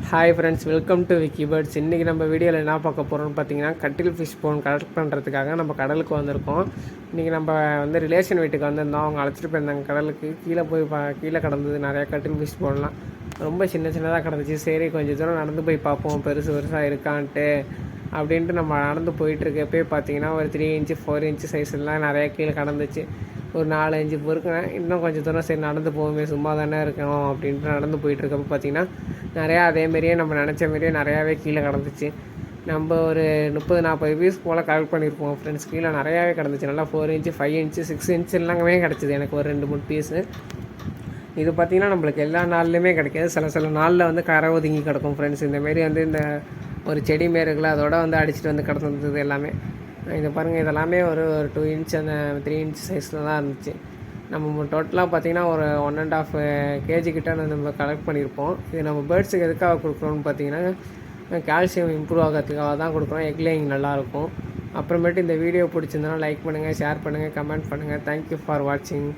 Hi friends, welcome to Vicky birds. இன்றைக்கி நம்ம வீடியோவில் என்ன பார்க்க போகிறோம்னு பார்த்தீங்கன்னா, கட்டில் ஃபிஷ் போன் கலெக்ட் பண்ணுறதுக்காக நம்ம கடலுக்கு வந்திருக்கோம். இன்றைக்கி நம்ம ரிலேஷன் வீட்டுக்கு வந்திருந்தோம். அவங்க அழைச்சிட்டு போயிருந்தாங்க கடலுக்கு. கீழே போய் கீழே கிடந்தது நிறையா கட்டில் ஃபிஷ் போன்லாம். ரொம்ப சின்னதாக கிடந்துச்சு. சரி, கொஞ்சம் தூரம் நடந்து போய் பார்ப்போம் பெருசாக இருக்கான்ட்டு அப்படின்ட்டு நம்ம நடந்து போயிட்டுருக்கப்பே பார்த்தீங்கன்னா ஒரு 3 இன்ச்சு 4 இன்ச்சு சைஸ்லாம் நிறையா கீழே கிடந்துச்சு. ஒரு 4 இன்ச்சு பொறுக்குனேன். இன்னும் கொஞ்சம் தூரம் சரி நடந்து போவோமே, சும்மா தானே இருக்கணும் அப்படின்ட்டு நடந்து போயிட்டுருக்கப்போ பார்த்தீங்கன்னா நிறையா அதேமாரியே நம்ம நினச்ச மாரியே நிறையாவே கீழே கிடந்துச்சு. நம்ம ஒரு 30-40 பீஸ் போல் கலெக்ட் பண்ணியிருப்போம் ஃப்ரெண்ட்ஸ். கீழே நிறையாவே கிடந்துச்சு. நல்லா 4 இன்ச்சு 5 இன்ச்சு 6 இன்ச்சு எல்லாமே கிடச்சிது. எனக்கு ஒரு 2-3 பீஸு. இது பார்த்திங்கன்னா நம்மளுக்கு எல்லா நாள்லையுமே கிடைக்காது. சில நாளில் கரை ஒதுங்கி கிடக்கும் ஃப்ரெண்ட்ஸ். இந்தமாரி இந்த ஒரு செடி மாரி இருக்குல்ல, அதோட அடிச்சுட்டு கிடந்தது எல்லாமே. இதை பாருங்கள், இதெல்லாமே ஒரு 2 இன்ச் அந்த 3 இன்ச் சைஸில் தான் இருந்துச்சு. நம்ம டோட்டலாக பார்த்திங்கன்னா ஒரு 1.5 kg கிட்ட நம்ம கலெக்ட் பண்ணியிருப்போம். இது நம்ம பேர்ட்ஸுக்கு எதுக்காக கொடுக்குறோன்னு பார்த்தீங்கன்னா, கால்சியம் இம்ப்ரூவ் ஆகிறதுக்காக தான் கொடுக்குறோம். எக் லேயிங் நல்லாயிருக்கும். அப்புறமேட்டு இந்த வீடியோ பிடிச்சிருந்தனா லைக் பண்ணுங்கள், ஷேர் பண்ணுங்கள், கமெண்ட் பண்ணுங்கள். தேங்க்யூ ஃபார் வாட்சிங்.